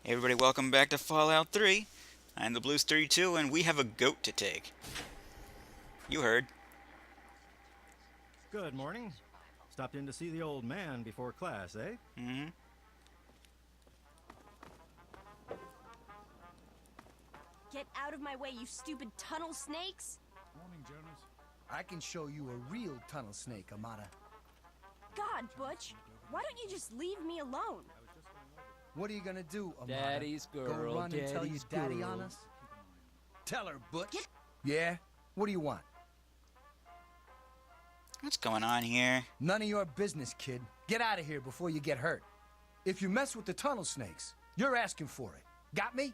Hey everybody, welcome back to Fallout 3. I'm the Blues 32, and we have a goat to take. You heard. Good morning. Stopped in to see the old man before class, eh? Mm-hmm. Get out of my way, you stupid tunnel snakes! Morning, Jonas. I can show you a real tunnel snake, Amata. God, Butch, why don't you just leave me alone? What are you gonna do, Amata? Daddy's girl, Go run and tell your daddy on us? Tell her, Butch. Yeah? What do you want? What's going on here? None of your business, kid. Get out of here before you get hurt. If you mess with the tunnel snakes, you're asking for it. Got me?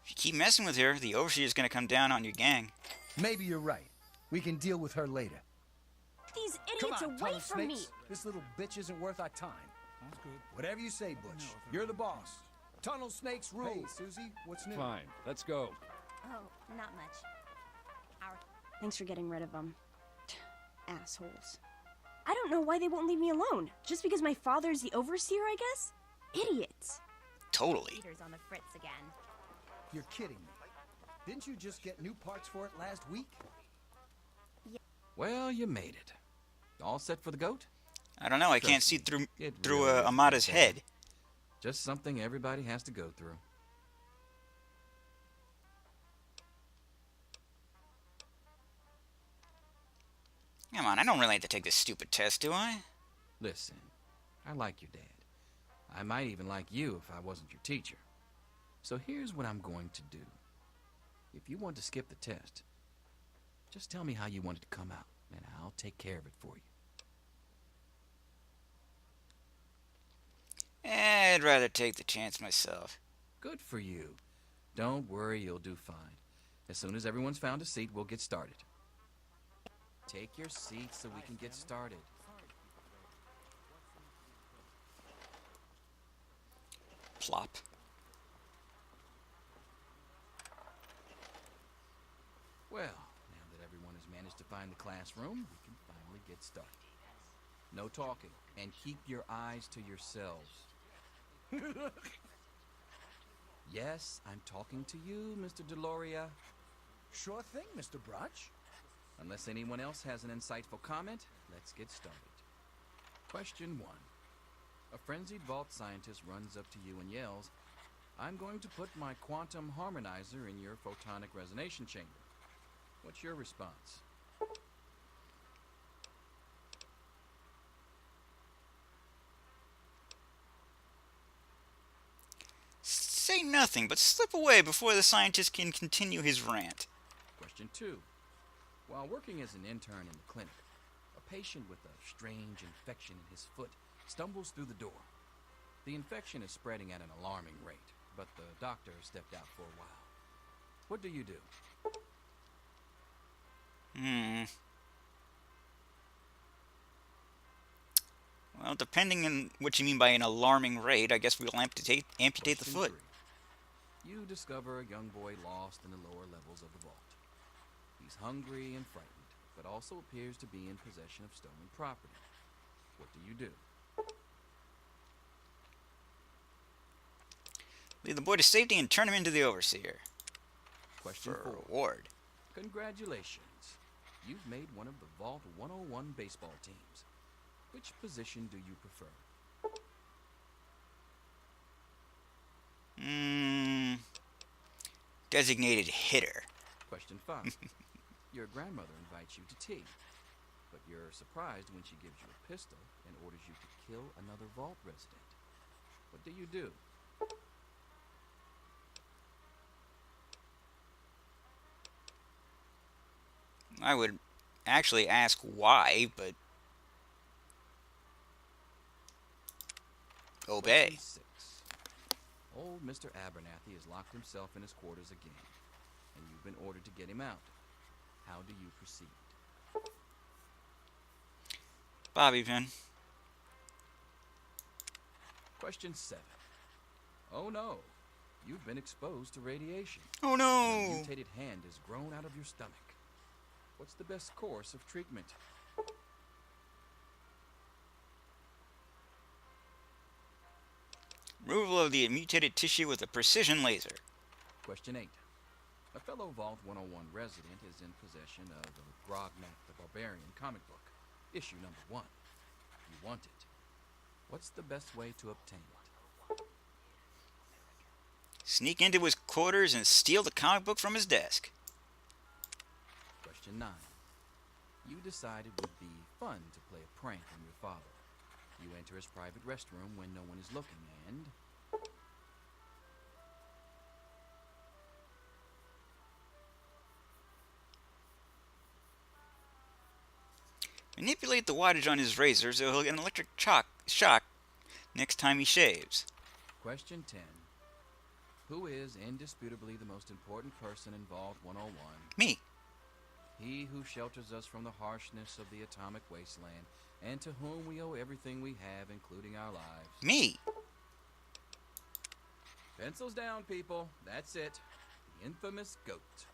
If you keep messing with her, the Overseer's gonna come down on your gang. Maybe you're right. We can deal with her later. These Come idiots on, away tunnel from me! snakes. This little bitch isn't worth our time. That's good. Whatever you say, Butch. You're the boss. Tunnel snakes rule. Hey, Susie, what's new? Fine, let's go. Oh, not much. Thanks for getting rid of them. Assholes. I don't know why they won't leave me alone. Just because my father's the overseer, I guess? Idiots. Totally. Peter's on the fritz again. You're kidding me. Didn't you just get new parts for it last week? Well, you made it. All set for the goat? I don't know, I can't Trust see me, through it through really isn't Amada's that head. bad. Just something everybody has to go through. Come on, I don't really have to take this stupid test, do I? Listen, I like your dad. I might even like you if I wasn't your teacher. So here's what I'm going to do. If you want to skip the test, just tell me how you want it to come out, and I'll take care of it for you. I'd rather take the chance myself. Good for you. Don't worry, you'll do fine. As soon as everyone's found a seat, we'll get started. Take your seat so we can get started. Plop. Well, now that everyone has managed to find the classroom, we can finally get started. No talking, and keep your eyes to yourselves. Yes, I'm talking to you, Mr. Deloria. Sure thing, Mr. Brotch. Unless anyone else has an insightful comment, let's get started. Question 1. A frenzied vault scientist runs up to you and yells, "I'm going to put my quantum harmonizer in your photonic resonation chamber." What's your response? Say nothing, but slip away before the scientist can continue his rant. Question 2. While working as an intern in the clinic, a patient with a strange infection in his foot stumbles through the door. The infection is spreading at an alarming rate, but the doctor stepped out for a while. What do you do? Well, depending on what you mean by an alarming rate, I guess we'll amputate the Question foot. 3. You discover a young boy lost in the lower levels of the vault. He's hungry and frightened, but also appears to be in possession of stolen property. What do you do? Lead the boy to safety and turn him into the Overseer. Question For 4. a reward. Congratulations. You've made one of the Vault 101 baseball teams. Which position do you prefer? Designated hitter. Question 5. Your grandmother invites you to tea, but you're surprised when she gives you a pistol and orders you to kill another Vault resident. What do you do? I would actually ask why, but obey. Question 6. Old Mr. Abernathy has locked himself in his quarters again, and you've been ordered to get him out. How do you proceed? Bobby pin. Question 7. Oh no, you've been exposed to radiation. Oh Your no! mutated hand has grown out of your stomach. What's the best course of treatment? Removal of the mutated tissue with a precision laser. Question 8. A fellow Vault 101 resident is in possession of a Grognak the Barbarian comic book, issue number 1. You want it. What's the best way to obtain it? Sneak into his quarters and steal the comic book from his desk. Question 9. You decided it would be fun to play a prank on your father. You enter his private restroom when no one is looking and... Manipulate the wattage on his razor so he'll get an electric shock next time he shaves. Question 10. Who is indisputably the most important person in Vault 101? Me. He who shelters us from the harshness of the atomic wasteland, and to whom we owe everything we have, including our lives. Me. Pencils down, people. That's it. The infamous G.O.A.T.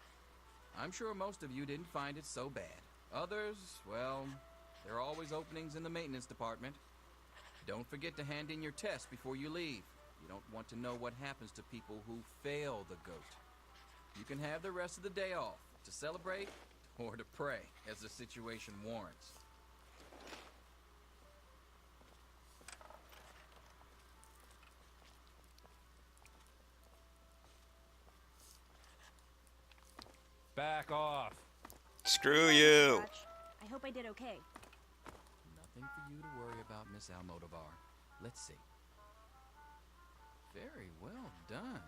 I'm sure most of you didn't find it so bad. Others, well, there are always openings in the maintenance department. Don't forget to hand in your test before you leave. You don't want to know what happens to people who fail the G.O.A.T. You can have the rest of the day off to celebrate or to pray, as the situation warrants. Back off. Screw you. Watch. I hope I did okay. Nothing for you to worry about, Miss Almodovar. Let's see. Very well done.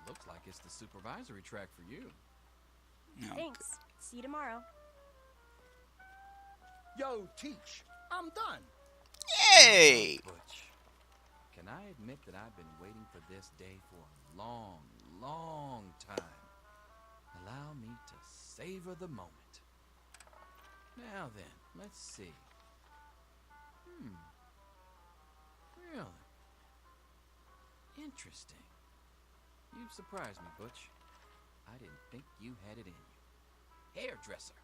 Looks like it's the supervisory track for you. No. Thanks. See you tomorrow. Yo, Teach, I'm done. Yay! Butch, can I admit that I've been waiting for this day for a long, long time? Allow me to savor the moment. Now then, let's see. Really? Interesting. You've surprised me, Butch. I didn't think you had it in you. Hairdresser.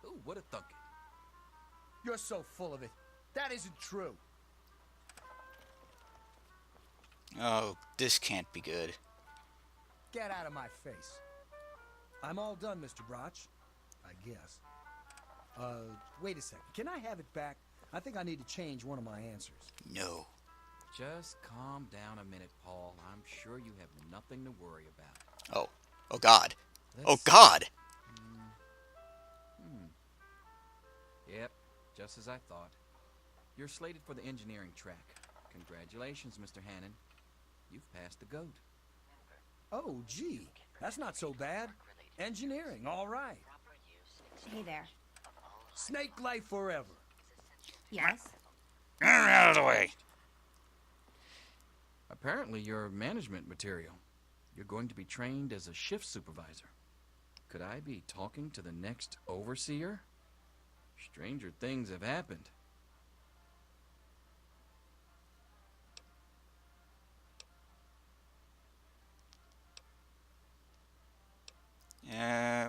Ooh, what a thunk it. You're so full of it. That isn't true. Oh, this can't be good. Get out of my face. I'm all done, Mr. Broch. I guess. Wait a second. Can I have it back? I think I need to change one of my answers. No. Just calm down a minute, Paul. I'm sure you have nothing to worry about. Oh. Oh, God. Let's Oh, see. God. Yep, just as I thought. You're slated for the engineering track. Congratulations, Mr. Hannon. You've passed the G.O.A.T. Oh, gee. That's not so bad. Engineering, all right. Hey there. Snake life forever. Yes? Get out of the way. Apparently you're management material. You're going to be trained as a shift supervisor. Could I be talking to the next overseer? Stranger things have happened.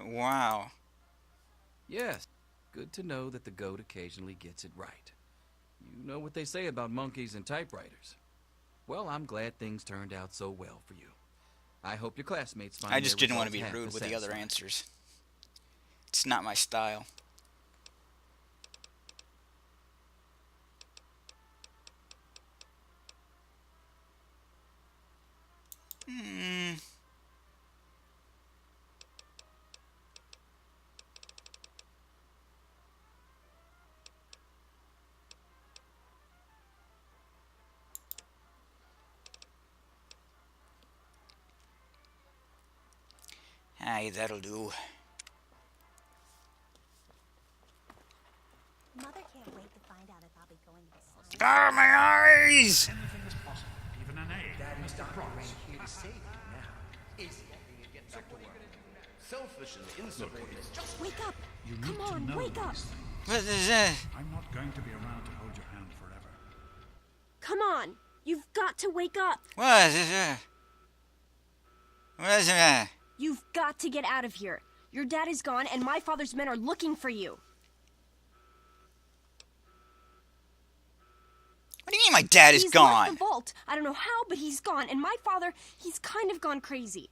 Wow. Yes, good to know that the G.O.A.T. occasionally gets it right. You know what they say about monkeys and typewriters. Well, I'm glad things turned out so well for you. I hope your classmates find I just their didn't want to results be half rude as with the other satisfying. answers. It's not my style. Aye, that'll do. Mother can't wait to find out if I'll be going to the summer. Ah, my eyes! Anything is possible, even an egg. Mr. Broch. Here to save you now. Is Selfish and insubordinate. Wake up! You need Come on, to know wake up! these things. What is that? I'm not going to be around to hold your hand forever. Come on! You've got to wake up! What is that? What is that? You've got to get out of here. Your dad is gone, and my father's men are looking for you. What do you mean my dad is He's gone? left the vault. I don't know how, but he's gone. And my father, he's kind of gone crazy.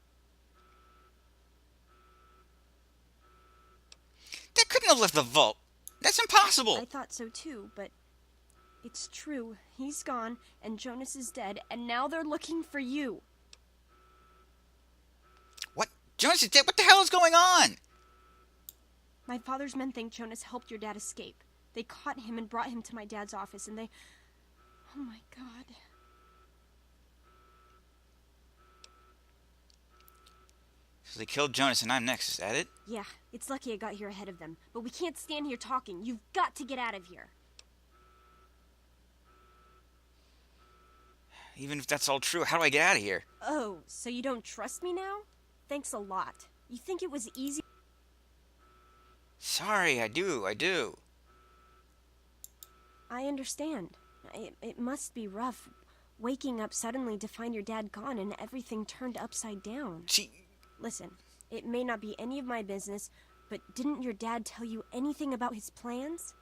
Dad couldn't have left the vault. That's impossible. I thought so too, but it's true. He's gone, and Jonas is dead, and now they're looking for you. What? Jonas is dead? What the hell is going on? My father's men think Jonas helped your dad escape. They caught him and brought him to my dad's office, and they... Oh my God. So they killed Jonas and I'm next, is that it? Yeah, it's lucky I got here ahead of them. But we can't stand here talking. You've got to get out of here. Even if that's all true, how do I get out of here? Oh, so you don't trust me now? Thanks a lot. You think it was easy? Sorry, I do. I understand. It must be rough, waking up suddenly to find your dad gone and everything turned upside down. Listen, it may not be any of my business, but didn't your dad tell you anything about his plans?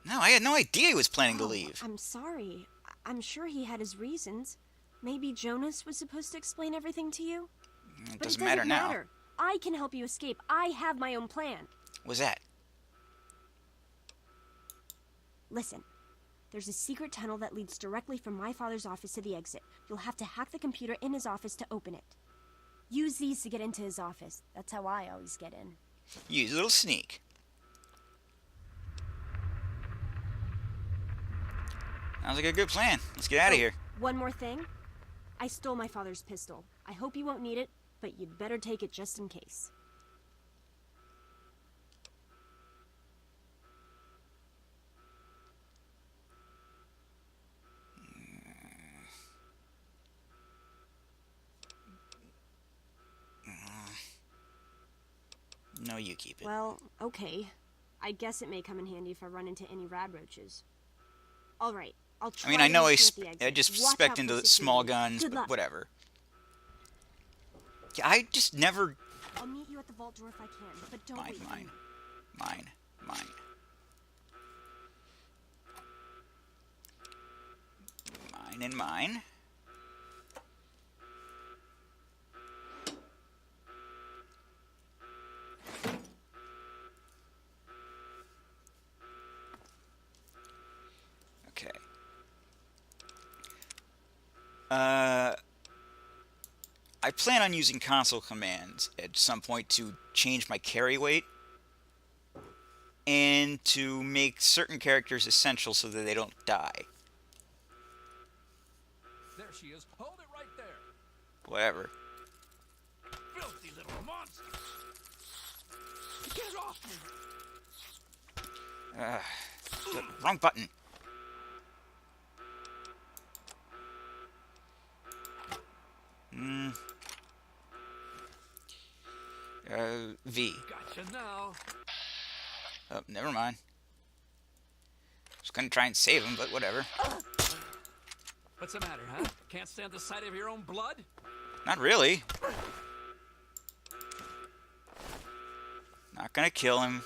No, I had no idea he was planning to leave. I'm sorry. I'm sure he had his reasons. Maybe Jonas was supposed to explain everything to you? It But doesn't matter now. I can help you escape. I have my own plan. What's that? Listen, there's a secret tunnel that leads directly from my father's office to the exit. You'll have to hack the computer in his office to open it. Use these to get into his office. That's how I always get in. Use a little sneak. Sounds like a good plan. Let's get out of here. One more thing. I stole my father's pistol. I hope you won't need it, but you'd better take it just in case. No, you keep it. Well, okay. I guess it may come in handy if I run into any rad roaches. All right, I'll try. I mean, I know to meet you at the I exit. just Watch spec out into for the small security. guns, Good but luck. whatever. Yeah, I just never... I'll meet you at the vault door if I can, but don't wait for me. Mine. Mine and mine. Okay. I plan on using console commands at some point to change my carry weight and to make certain characters essential so that they don't die. There she is. Hold it right there. Whatever. Filthy little monster. Get it off me. Wrong button. V. Gotcha now. Oh, never mind. Was gonna try and save him, but whatever. What's the matter, huh? Can't stand the sight of your own blood? Not really. Not gonna kill him.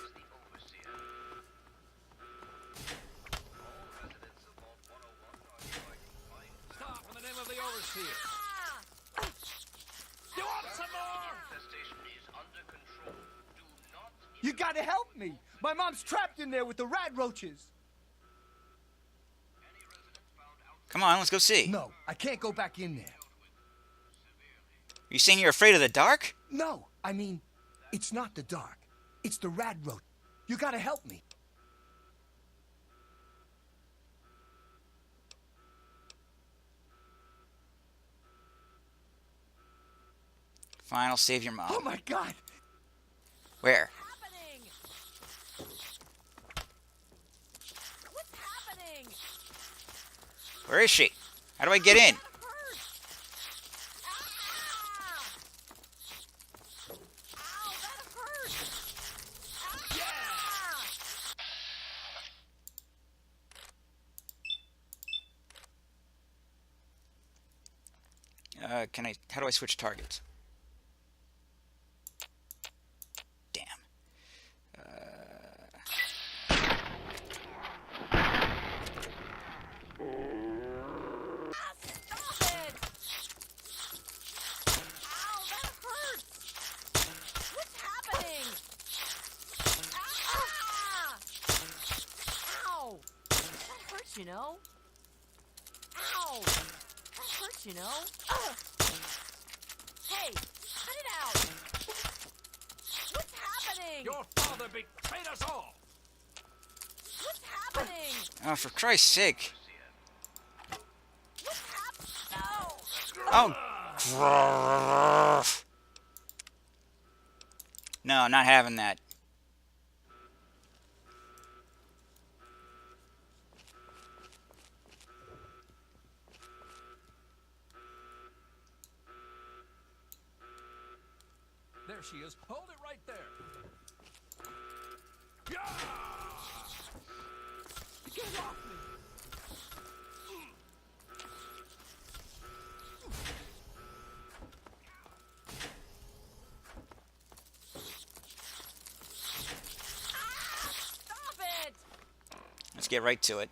Stop in the name of the overseer. You want some more? You gotta help me! My mom's trapped in there with the rat roaches! Come on, let's go see. No, I can't go back in there. You saying you're afraid of the dark? No, I mean, it's not the dark. It's the rat roach. You gotta help me. Fine, I'll save your mom. Oh my God! Where? Happening? What's happening? Where is she? How do I get in? That hurt. Ah! Ow, that hurt. How do I switch targets? Damn. you know. Ow! That hurts, you know. Ugh. Hey, cut it out! What's happening? Your father betrayed us all! What's happening? Oh, for Christ's sake. What's happening? No! Oh. Grrrr. No, not having that. There she is. Hold it right there. Yeah! Get off me! Stop it! Let's get right to it.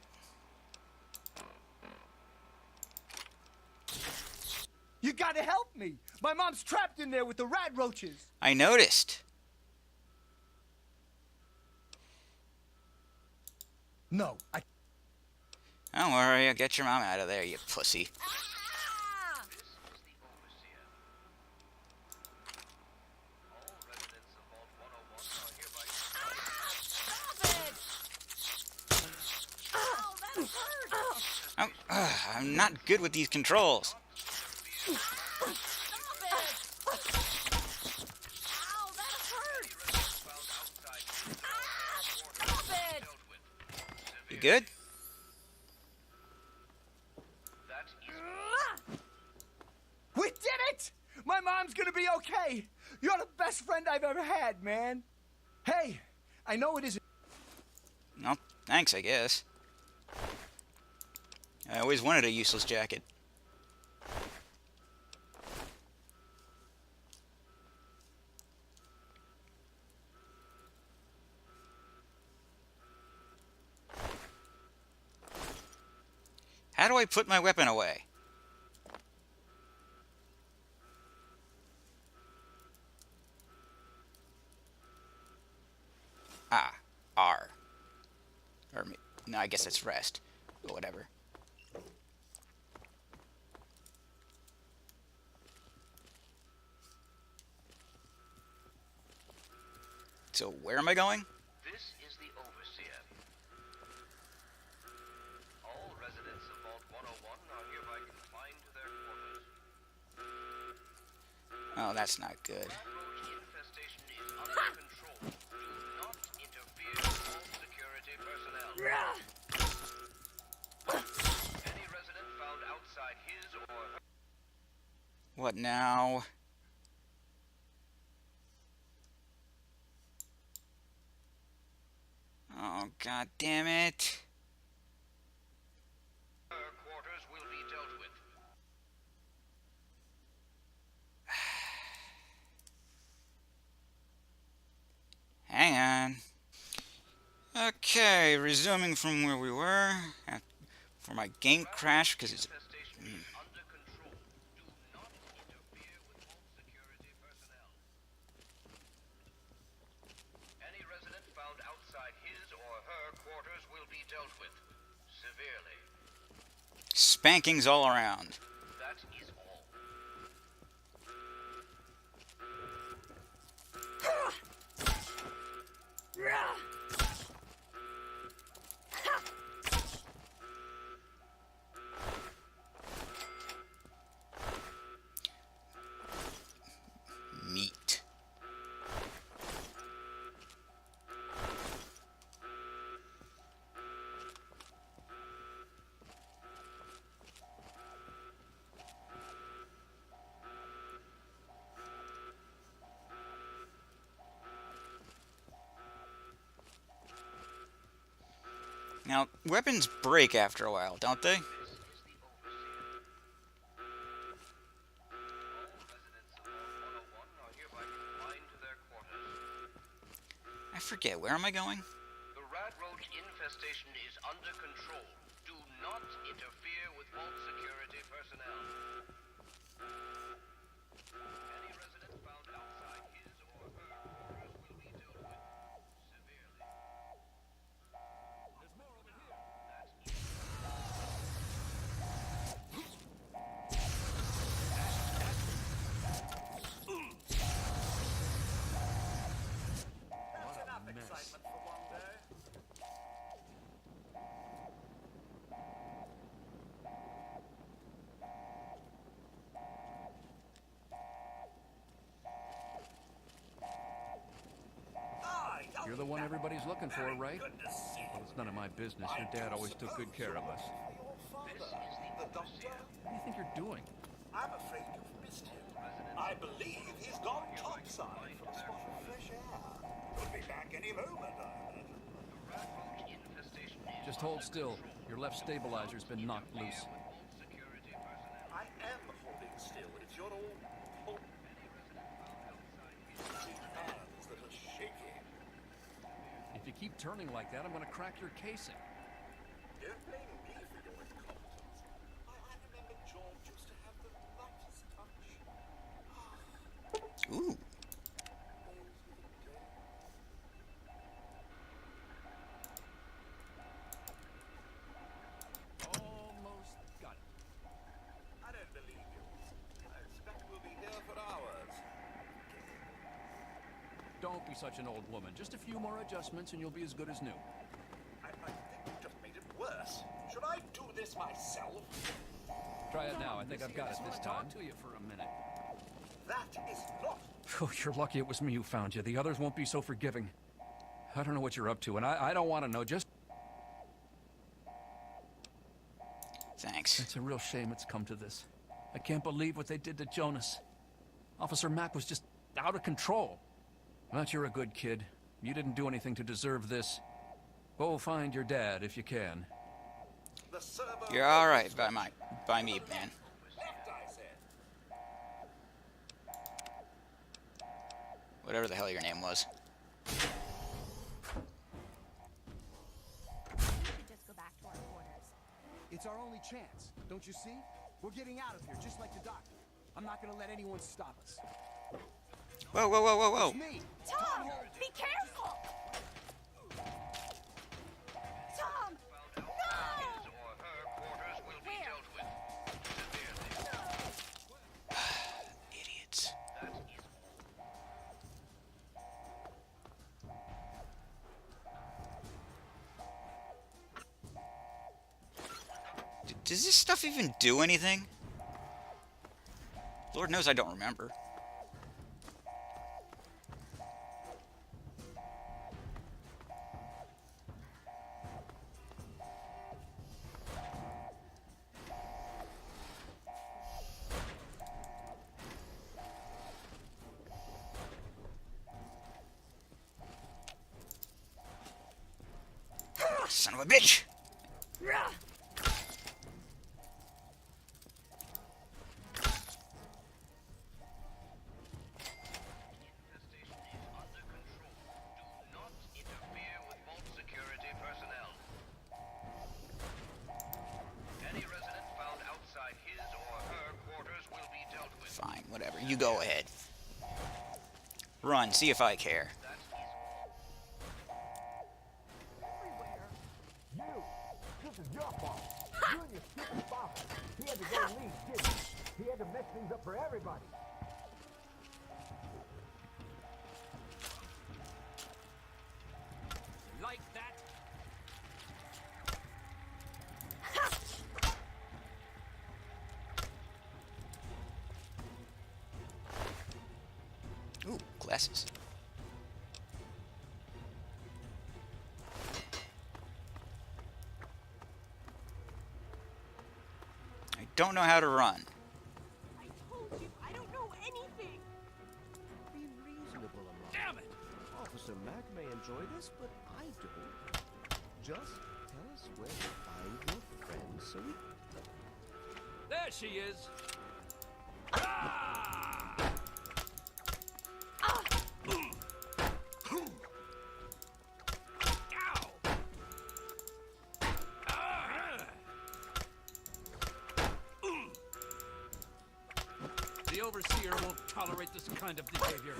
You gotta help me. My mom's trapped in there with the rat roaches. I noticed. No, I... Don't worry, I'll get your mom out of there, you pussy. Ah! Stop it! Ow, that hurts! I'm not good with these controls. Stop it! Ow, that hurts! Stop it! You good? We did it! My mom's gonna be okay. You're the best friend I've ever had, man. Hey, I know it isn't... No, thanks, I guess. I always wanted a useless jacket. How do I put my weapon away? Ah, R. Or, no, I guess it's rest. But whatever. So, where am I going? This is the Overseer. All residents of Vault 101 are hereby confined to their quarters. Oh, that's not good. Rat roach infestation is under control. Do not interfere with all security personnel. Any resident found outside his or her... What now? Oh, god damn it. Her quarters will be dealt with. Hang on. Okay, resuming from where we were. For my game crash, because it's... Infestation is under control. Do not interfere with all security personnel. Any resident found outside his or her quarters will be dealt with severely. Spankings all around. That is all. Meat. Now, weapons break after a while, don't they? I forget. Where am I going? The rat roach infestation is under control. Do not interfere with vault security personnel. Any resident found outside his or her quarters will be dealt with severely. There's more over here. one everybody's looking for, right? Well, it's none of my business. Your dad always took good care of us. The doctor? What do you think you're doing? I'm afraid you've missed him. I believe he's gone topside for a spot of fresh air. Could be back any moment, I imagine. Just hold still. Your left stabilizer's been knocked loose. I am holding still. It's your old hands that are shaking. If you keep turning like that, I'm gonna crack your casing. Don't blame me for your incompetence. I remember George used to have the lightest touch. Ooh. Almost got it. I don't believe you. I expect we'll be here for hours. Don't be such an old woman. Just a few more adjustments and you'll be as good as new. I think you just made it worse. Should I do this myself? Try it now. I think I've got it this time. To you for a minute. That is not. Oh, you're lucky it was me who found you. The others won't be so forgiving. I don't know what you're up to, and I don't want to know. Just... Thanks. It's a real shame it's come to this. I can't believe what they did to Jonas. Officer Mack was just out of control. But you're a good kid. You didn't do anything to deserve this. Go find your dad if you can. The server. You're all right by me, man. Left, I said. Whatever the hell your name was. We should just go back to our quarters. It's our only chance, don't you see? We're getting out of here, just like the doctor. I'm not gonna let anyone stop us. Whoa, whoa, whoa, whoa, whoa. It's me. Tom, be careful! Tom, no! Idiots. Does this stuff even do anything? Lord knows I don't remember. Son of a bitch! Fine, whatever. You go ahead. Run, see if I care. This is your fault. You and your stupid father. He had to go lead, didn't he? He had to mess things up for everybody. Like that? Ooh, glasses. I don't know how to run. I told you, I don't know anything. Be reasonable, Amon. Damn it! Officer Mack may enjoy this, but I don't. Just tell us where to find your friend so we... There she is! Ah! Ow! Ah! The Overseer won't tolerate this kind of behavior.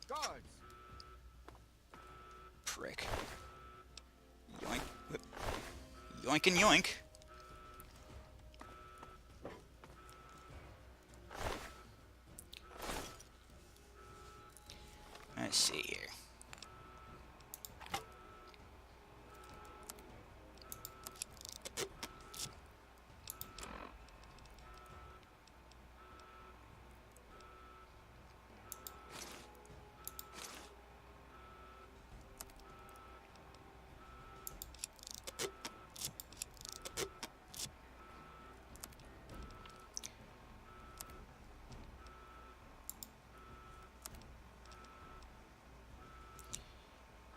Guards. Prick. Yoink. Whip. Yoink and yoink. Let's see here.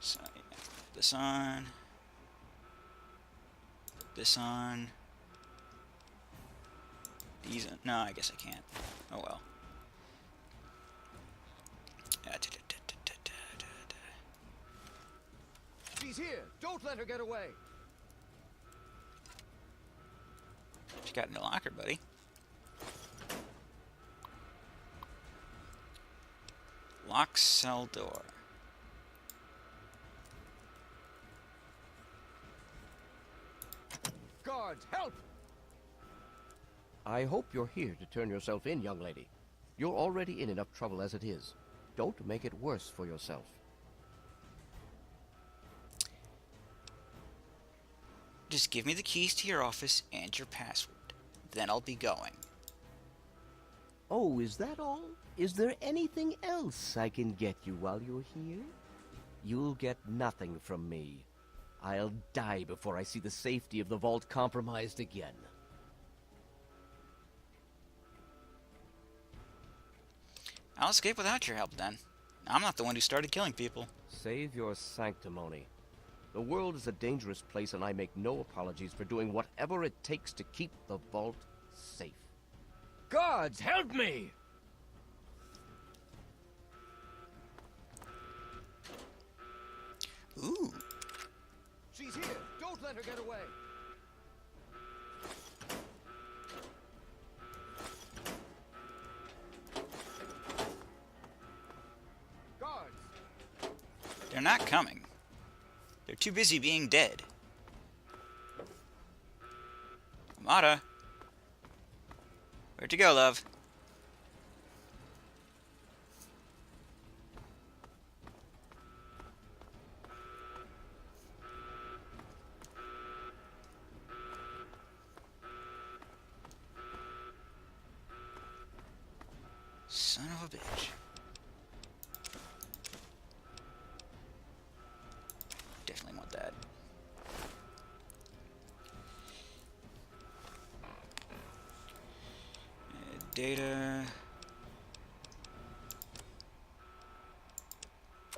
So, yeah, put this on. Put this on. These. No, I guess I can't. Oh well. She's here. Don't let her get away. She got in the locker, buddy. Lock cell door. Guards, help! I hope you're here to turn yourself in, young lady. You're already in enough trouble as it is. Don't make it worse for yourself. Just give me the keys to your office and your password. Then I'll be going. Oh, is that all? Is there anything else I can get you while you're here? You'll get nothing from me. I'll die before I see the safety of the vault compromised again. I'll escape without your help then. I'm not the one who started killing people. Save your sanctimony. The world is a dangerous place, and I make no apologies for doing whatever it takes to keep the vault safe. Guards, help me! Ooh. She's here! Don't let her get away! Guards! They're not coming. They're too busy being dead. Amata. Where'd you go, love? Son of a bitch. Definitely want that. Data.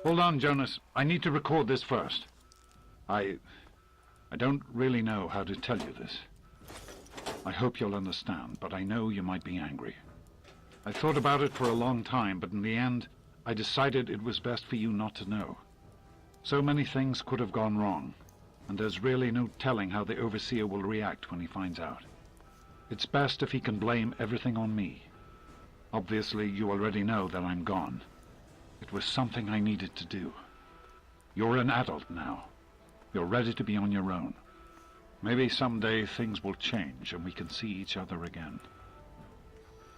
Hold on, Jonas. I need to record this first. I don't really know how to tell you this. I hope you'll understand, but I know you might be angry. I thought about it for a long time, but in the end, I decided it was best for you not to know. So many things could have gone wrong, and there's really no telling how the Overseer will react when he finds out. It's best if he can blame everything on me. Obviously, you already know that I'm gone. It was something I needed to do. You're an adult now. You're ready to be on your own. Maybe someday things will change and we can see each other again.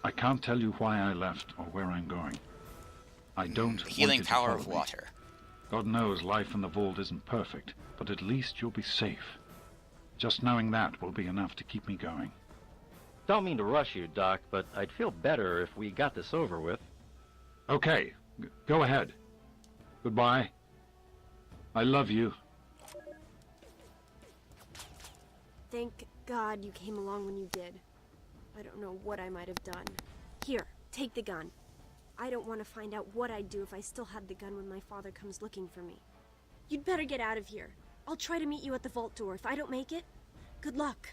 I can't tell you why I left or where I'm going. I don't want Healing you to power follow of me. water. God knows life in the vault isn't perfect, but at least you'll be safe. Just knowing that will be enough to keep me going. Don't mean to rush you, Doc, but I'd feel better if we got this over with. Okay, go ahead. Goodbye. I love you. Thank God you came along when you did. I don't know what I might have done. Here, take the gun. I don't want to find out what I'd do if I still had the gun when my father comes looking for me. You'd better get out of here. I'll try to meet you at the vault door. If I don't make it, good luck.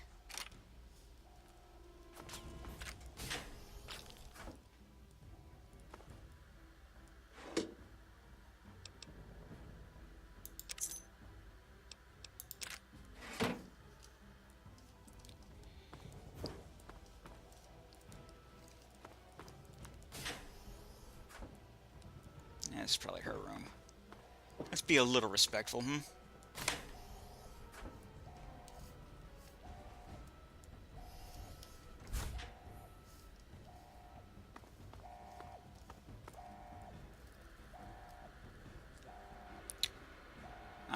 Yeah, this is probably her room. Let's be a little respectful, hmm?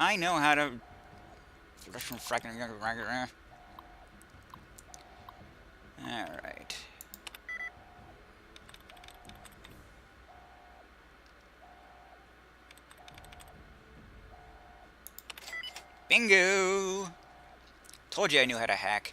I know how to... Alright. Bingo! Told you I knew how to hack.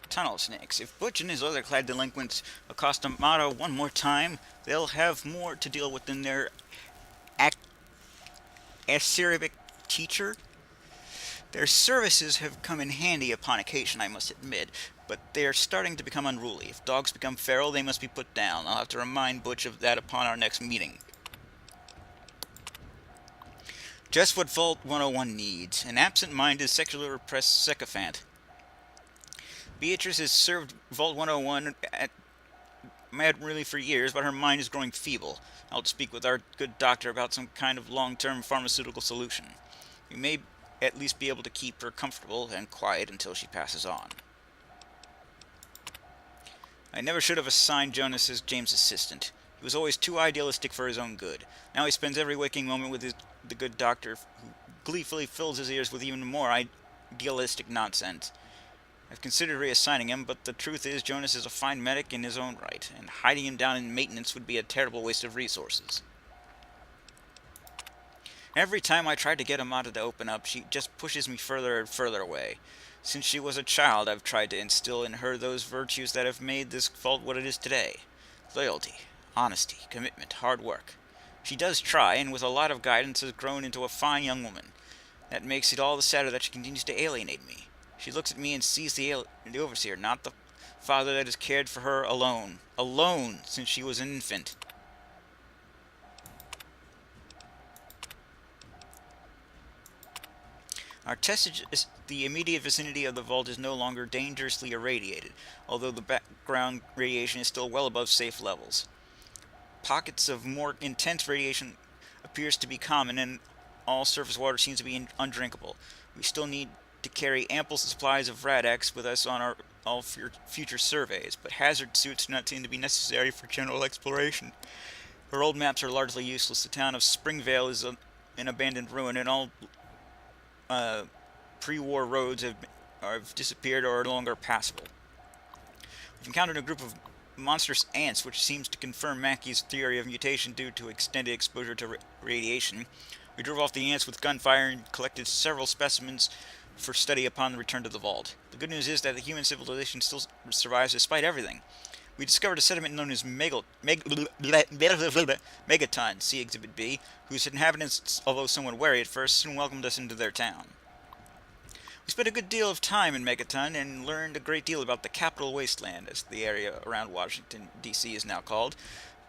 Tunnel snakes. If Butch and his leather-clad delinquents accost Amato one more time, they'll have more to deal with than their acerbic teacher. Their services have come in handy upon occasion, I must admit, but they are starting to become unruly. If dogs become feral, they must be put down. I'll have to remind Butch of that upon our next meeting. Just what Vault 101 needs. An absent-minded, sexually repressed sycophant. Beatrice has served Vault 101 at Mad really for years, but her mind is growing feeble. I'll speak with our good doctor about some kind of long-term pharmaceutical solution. We may at least be able to keep her comfortable and quiet until she passes on. I never should have assigned Jonas as James' assistant. He was always too idealistic for his own good. Now he spends every waking moment with the good doctor, who gleefully fills his ears with even more idealistic nonsense. I've considered reassigning him, but the truth is Jonas is a fine medic in his own right, and hiding him down in maintenance would be a terrible waste of resources. Every time I try to get Amata to open up, she just pushes me further and further away. Since she was a child, I've tried to instill in her those virtues that have made this vault what it is today. Loyalty, honesty, commitment, hard work. She does try, and with a lot of guidance has grown into a fine young woman. That makes it all the sadder that she continues to alienate me. She looks at me and sees the overseer, not the father that has cared for her alone. Alone, since she was an infant. Our test is the immediate vicinity of the vault is no longer dangerously irradiated, although the background radiation is still well above safe levels. Pockets of more intense radiation appears to be common, and all surface water seems to be undrinkable. We still need to carry ample supplies of Rad-X with us on all future surveys, but hazard suits do not seem to be necessary for general exploration. Her old maps are largely useless. The town of Springvale is an abandoned ruin, and all pre-war roads have disappeared or are no longer passable. We've encountered a group of monstrous ants, which seems to confirm Mackey's theory of mutation due to extended exposure to radiation. We drove off the ants with gunfire and collected several specimens for study upon the return to the vault. The good news is that the human civilization still survives despite everything. We discovered a sediment known as Megaton, see Exhibit B, whose inhabitants, although somewhat wary at first, soon welcomed us into their town. We spent a good deal of time in Megaton and learned a great deal about the Capital Wasteland, as the area around Washington, D.C. is now called,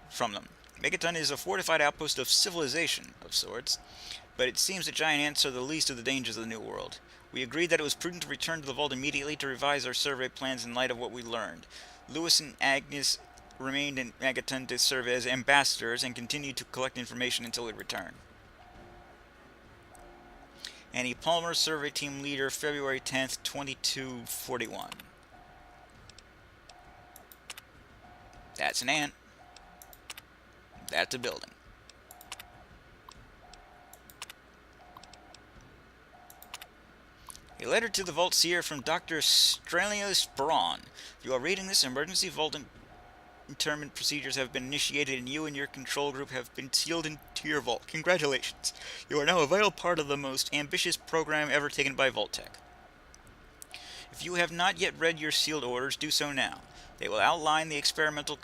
from them. Megaton is a fortified outpost of civilization, of sorts, but it seems that giant ants are the least of the dangers of the New World. We agreed that it was prudent to return to the vault immediately to revise our survey plans in light of what we learned. Lewis and Agnes remained in Megaton to serve as ambassadors and continued to collect information until we return. Annie Palmer, Survey Team Leader, February 10th, 2241. That's an ant. That's a building. A letter to the Vault Seer from Dr. Strelius Braun. If you are reading this, emergency vault interment procedures have been initiated and you and your control group have been sealed into your vault. Congratulations. You are now a vital part of the most ambitious program ever taken by Vault-Tec. If you have not yet read your sealed orders, do so now. They will outline the experimental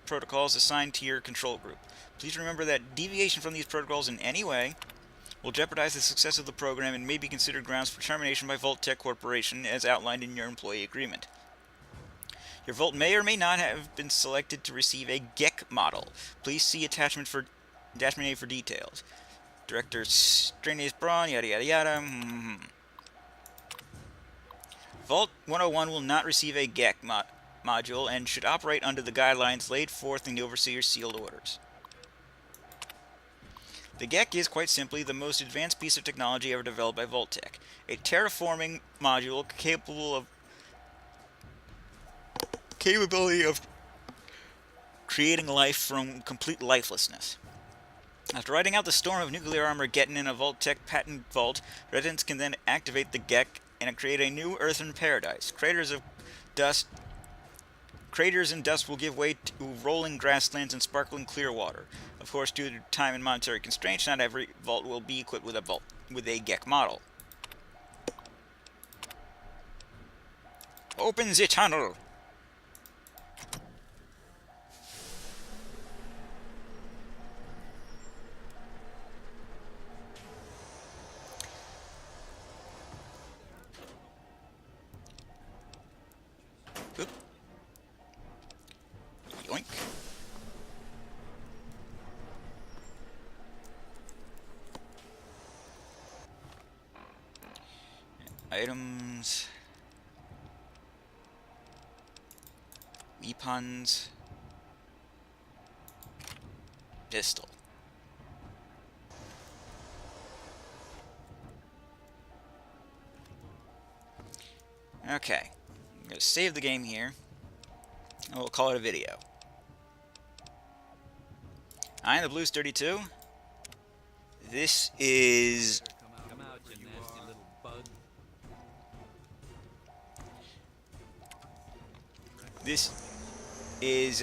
protocols assigned to your control group. Please remember that deviation from these protocols in any way will jeopardize the success of the program and may be considered grounds for termination by Vault-Tec Corporation as outlined in your employee agreement. Your Vault may or may not have been selected to receive a G.O.A.T model. Please see attachment A for details. Director Strelius Braun, yada yada yada. Vault 101 will not receive a G.O.A.T module and should operate under the guidelines laid forth in the Overseer's sealed orders. The G.O.A.T is quite simply the most advanced piece of technology ever developed by Vault-Tec. A terraforming module capability of creating life from complete lifelessness. After riding out the storm of nuclear armor getting in a Vault-Tec patent vault, residents can then activate the G.O.A.T and create a new earthen paradise. Craters and dust will give way to rolling grasslands and sparkling clear water. Of course, due to time and monetary constraints, not every vault will be equipped with a G.O.A.T model. Open the tunnel! Oop. Yoink. Items. Weapons. Pistol. Okay. I'm going to save the game here. And we'll call it a video. I am the Blues 32. This is... Come out, you nasty little bug. This is,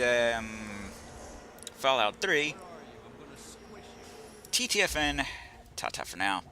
Fallout 3. TTFN. Ta-ta for now.